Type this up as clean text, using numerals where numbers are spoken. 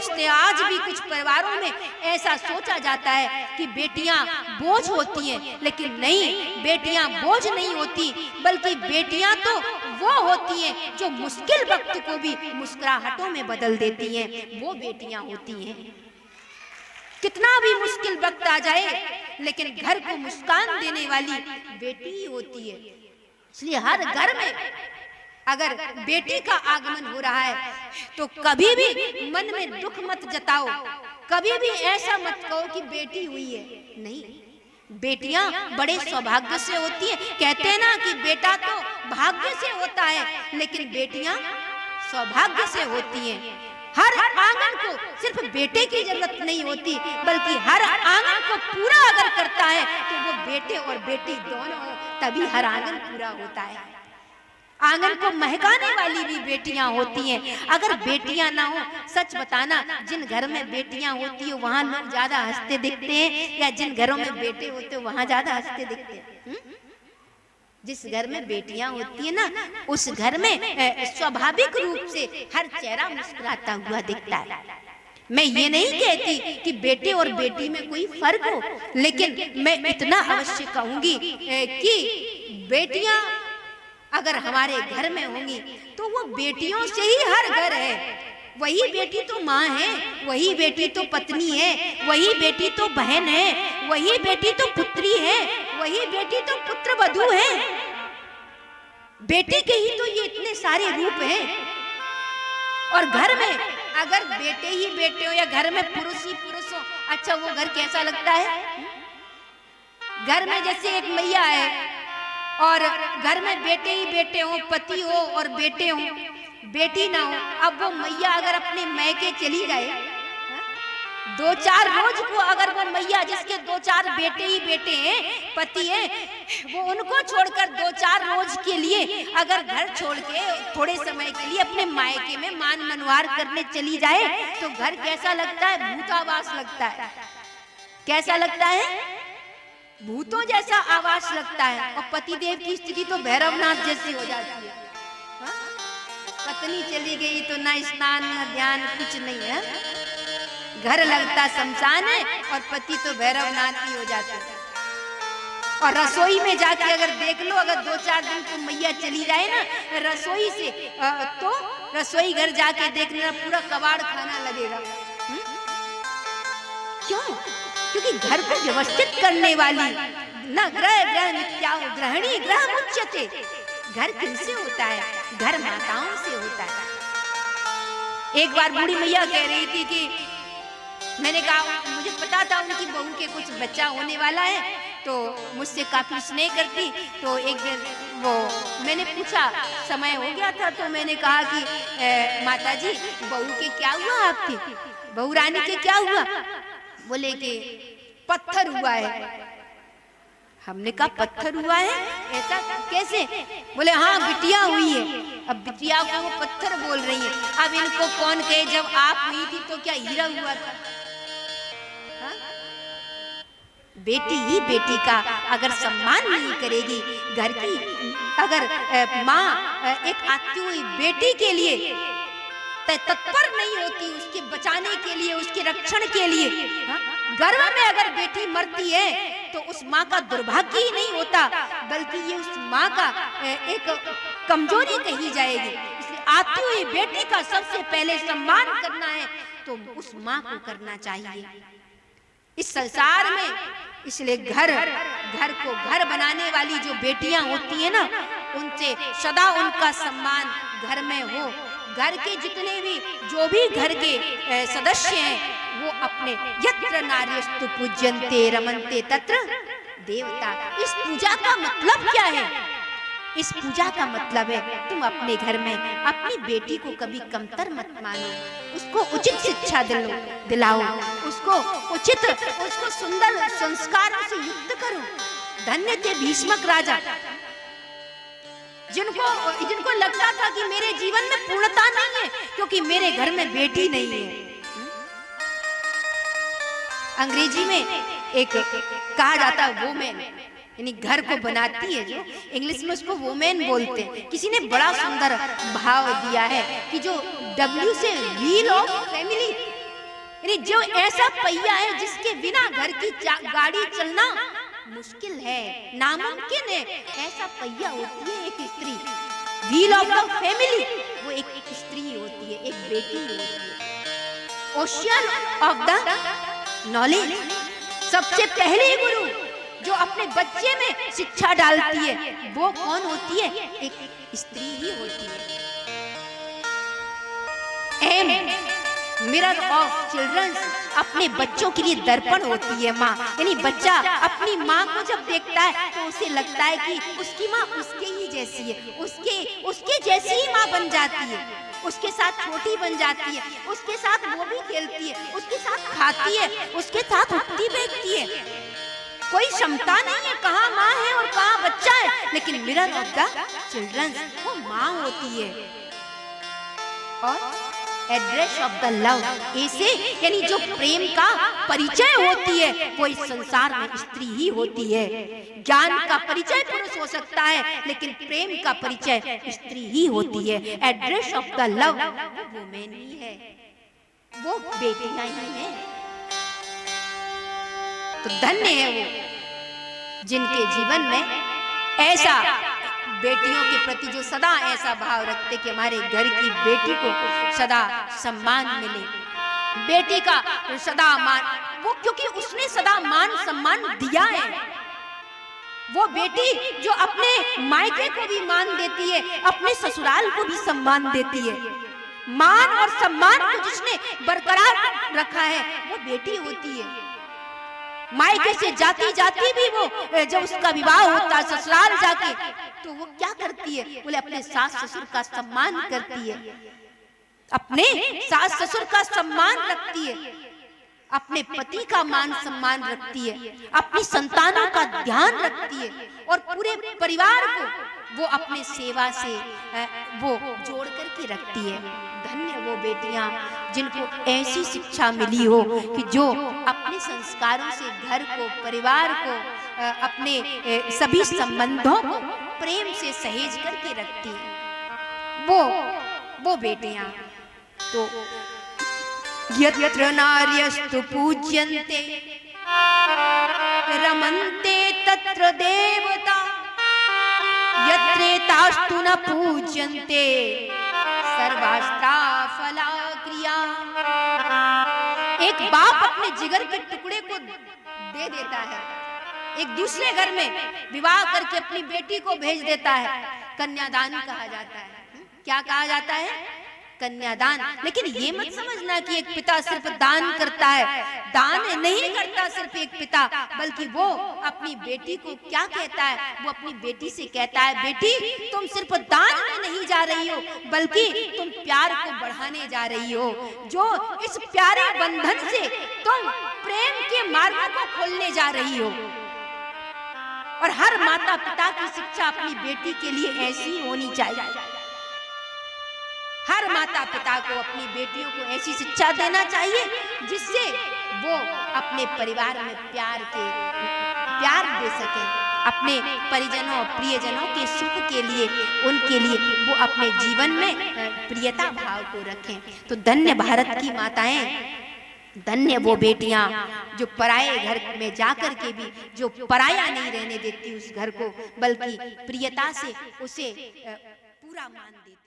सोचते हैं, आज भी कुछ परिवारों में ऐसा सोचा जाता है कि बेटियां बोझ होती हैं, लेकिन नहीं, बेटियां बोझ नहीं होती, बल्कि बेटियां तो वो होती हैं जो मुश्किल वक्त को भी मुस्कुराहटों में बदल देती हैं, वो बेटियां होती हैं। कितना भी मुश्किल वक्त आ जाए, लेकिन घर को मुस्कान देने वाली बेटी ही होती है। इसलिए हर घर में अगर बेटी का आगमन हो रहा है तो कभी भी मन में दुख मत जताओ, कभी भी ऐसा मत कहो कि बेटी हुई है। नहीं, बेटियां बड़े सौभाग्य से होती हैं। कहते हैं ना कि बेटा तो भाग्य से होता है, लेकिन बेटियां सौभाग्य से होती हैं। हर आंगन को सिर्फ बेटे की जरूरत नहीं होती, बल्कि हर आंगन को पूरा अगर करता है तो वो बेटे और बेटी दोनों हो, तभी हर आंगन पूरा होता है। आंगन को महकाने वाली भी बेटियां होती हैं। अगर बेटियां ना हो, सच बताना, जिन घर में बेटियां होती है वहां लोग ज्यादा हंसते दिखते हैं, या जिन घरों में बेटे होते हैं वहां ज्यादा हंसते दिखते हैं? जिस घर में बेटियां होती है ना, उस घर में स्वाभाविक रूप से हर चेहरा मुस्कुराता हुआ दिखता है। मैं ये नहीं कहती कि बेटे और बेटी में कोई फर्क हो, लेकिन मैं इतना अवश्य कहूंगी कि बेटियां अगर हमारे घर में होंगी तो वो बेटियों से ही हर घर है। वही बेटी तो माँ है, वही बेटी तो पत्नी है, वही बेटी तो बहन है, वही बेटी तो पुत्री है, वही बेटी तो पुत्र वधू है। बेटी के ही तो ये इतने सारे रूप हैं। और घर में अगर बेटे ही बेटे हो या घर में पुरुष ही पुरुष हो, अच्छा वो घर कैसा लगता है? घर में जैसे एक मैया है और घर में बेटे ही बेटे हो, पति हो और बेटे हो, बेटी ना हो। अब वो मैया अगर अपने मैके चली जाए, 2-4 रोज को अगर वो मैया जिसके 2-4 बेटे ही बेटे हैं, पति हैं, वो उनको छोड़कर 2-4 रोज के लिए अगर घर छोड़ के थोड़े समय के लिए अपने मायके में मान मनवार करने चली जाए तो घर कैसा लगता है? भूतावास लगता है। कैसा लगता है? भूतों जैसा आवास लगता है। और पतिदेव की स्थिति तो भैरवनाथ जैसी हो जाती है। पत्नी चली गई तो ना स्नान ना ध्यान, कुछ नहीं है। घर लगता शमशान है और पति तो भैरवनाथ ही हो जाते हैं। और रसोई में जाके अगर देख लो, अगर 2-4 दिन को मैया चली जाए ना रसोई से, तो रसोई घर जाके देखना पूरा कबाड़ खाना लगेगा। क्यों? क्योंकि घर को व्यवस्थित करने वाली न ग्रह ग्रह नित्या ग्रहणी ग्रह मुच्यते। घर किनसे होता है? घर माताओं से होता है। एक बार बूढ़ी मैया कह रही थी कि मैंने कहा, मुझे पता था उनकी बहू के कुछ बच्चा होने वाला है, तो मुझसे काफी स्नेह करती। तो एक दिन वो मैंने पूछा, समय हो गया था, तो मैंने कहा कि माता जी बहू के क्या हुआ? आपकी बहू रानी के क्या हुआ? बोले कि पत्थर हुआ है। हमने कहा पत्थर हुआ है, ऐसा कैसे? बोले हाँ बिटिया हुई है। अब बिटिया को वो पत्थर बोल रही है। अब इनको कौन कहे, जब आप हुई थी तो क्या हीरा हुआ था? हा? बेटी ही बेटी का अगर सम्मान नहीं करेगी, घर की अगर माँ एक आती हुई बेटी के लिए तत्पर नहीं होती, उसके बचाने के लिए, उसके रक्षण के लिए, गर्भ में अगर बेटी मरती है तो उस माँ का दुर्भाग्य ही नहीं होता, बल्कि ये उस माँ का एक कमजोरी कही जाएगी। इसलिए आती हुई बेटी का सबसे पहले सम्मान करना है तो उस माँ को करना चाहिए इस संसार में। इसलिए घर को घर बनाने वाली जो बेटियां होती है ना, उनसे सदा उनका सम्मान घर में हो। घर के जितने भी जो भी घर के सदस्य हैं वो अपने यत्र नार्यस्तु पूज्यन्ते रमन्ते तत्र देवता। इस पूजा का मतलब क्या है? इस पूजा का मतलब है तुम अपने घर में अपनी बेटी को कभी कमतर मत मानो, उसको उचित शिक्षा दिलाओ, उसको उचित, उसको सुंदर संस्कारों से युक्त करो। धन्य थे भीष्मक राजा, जिनको लगता था कि मेरे जीवन में पूर्णता नहीं है क्योंकि मेरे घर में बेटी नहीं है। अंग्रेजी में एक कहा जाता है वोमेन, यानी घर को बनाती है, जो इंग्लिश में उसको वोमेन बोलते हैं। किसी ने बड़ा सुंदर भाव दिया है कि जो W से व्हील ऑफ फैमिली, यानी जो ऐसा पहिया है जिसके बिना घर की गाड़ी चलना मुश्किल है, नामुमकिन है, ऐसा पहिया होती है एक स्त्री। व्हील ऑफ द फैमिली वो एक स्त्री होती है, एक बेटी होती है। ओशियन ऑफ द नॉलेज, सबसे पहले गुरु जो अपने बच्चे में शिक्षा डालती है वो कौन होती है? एक स्त्री ही होती है। एम मिरर ऑफ चिल्ड्रंस, अपने बच्चों के लिए दर्पण होती है माँ। यानी बच्चा अपनी माँ को जब देखता है तो उसे लगता है कि उसकी माँ उसके ही जैसी है, उसके जैसी ही माँ बन जाती है, उसके साथ छोटी बन जाती है, उसके साथ वो भी खेलती है, उसके साथ खाती है, उसके साथ उठती बैठती है। कोई क्षमता नहीं है कहाँ माँ है और कहाँ बच्चा है, लेकिन मिरर ऑफ द चिल्ड्रंस वो माँ होती है। और एड्रेस ऑफ द लव, ऐसे यानी जो प्रेम का परिचय होती है वो इस संसार में स्त्री ही होती है। ज्ञान का परिचय पुरुष हो सकता है लेकिन प्रेम का परिचय स्त्री ही होती है। एड्रेस ऑफ द लव वो वुमेन ही है, वो बेटियां ही हैं। तो धन्य है वो जिनके जीवन में ऐसा बेटियों के प्रति जो सदा ऐसा भाव रखते कि हमारे घर की बेटी को सदा सम्मान मिले, बेटी का सदा मान, वो क्योंकि उसने सदा मान सम्मान दिया है। वो बेटी जो अपने मायके को भी मान देती है, अपने ससुराल को भी सम्मान देती है। मान और सम्मान को जिसने बरकरार रखा है वो बेटी होती है। मायके से जाती जाती भी वो जब उसका विवाह होता है ससुराल जाके तो वो क्या करती है? बोले अपने सास ससुर का सम्मान करती है, अपने सास ससुर का सम्मान रखती है, अपने पति का मान सम्मान रखती है, अपनी संतानों का ध्यान रखती है और पूरे परिवार को वो अपने सेवा से वो जोड़ करके रखती है। धन्य वो बेटियां जिनको ऐसी शिक्षा मिली हो कि जो अपने संस्कारों से घर को, परिवार को, अपने सभी संबंधों को प्रेम से सहेज करके रखती है वो बेटियां। तो यत्र नार्यस्तु पूज्यन्ते रमन्ते तत्र देवता, यत्रेतास्तु न पूज्यन्ते सर्वास्त्रा फला क्रिया। एक बाप अपने जिगर के टुकड़े को दे देता है, एक दूसरे घर में विवाह करके अपनी बेटी को भेज देता है, कन्यादान कहा जाता है। क्या कहा जाता है? कन्यादान। लेकिन ये मत समझना कि एक पिता सिर्फ दान करता है, दान नहीं करता सिर्फ एक पिता, बल्कि वो अपनी बेटी को क्या कहता है? वो अपनी बेटी से कहता है, बेटी तुम सिर्फ दान में नहीं जा रही हो बल्कि तुम प्यार को बढ़ाने जा रही हो। जो इस प्यारे बंधन से तुम प्रेम के मार्ग को खोलने जा रही हो। और हर माता पिता की शिक्षा अपनी बेटी के लिए ऐसी होनी चाहिए। हर माता पिता को अपनी बेटियों को ऐसी शिक्षा देना चाहिए जिससे वो अपने परिवार में प्यार दे सके, अपने परिजनों प्रियजनों के सुख के लिए, उनके लिए वो अपने जीवन में प्रियता भाव को रखें। तो धन्य भारत की माताएं, धन्य वो बेटियां जो पराये घर में जाकर के भी जो पराया नहीं रहने देती उस घर को, बल्कि प्रियता से उसे पूरा मान देती।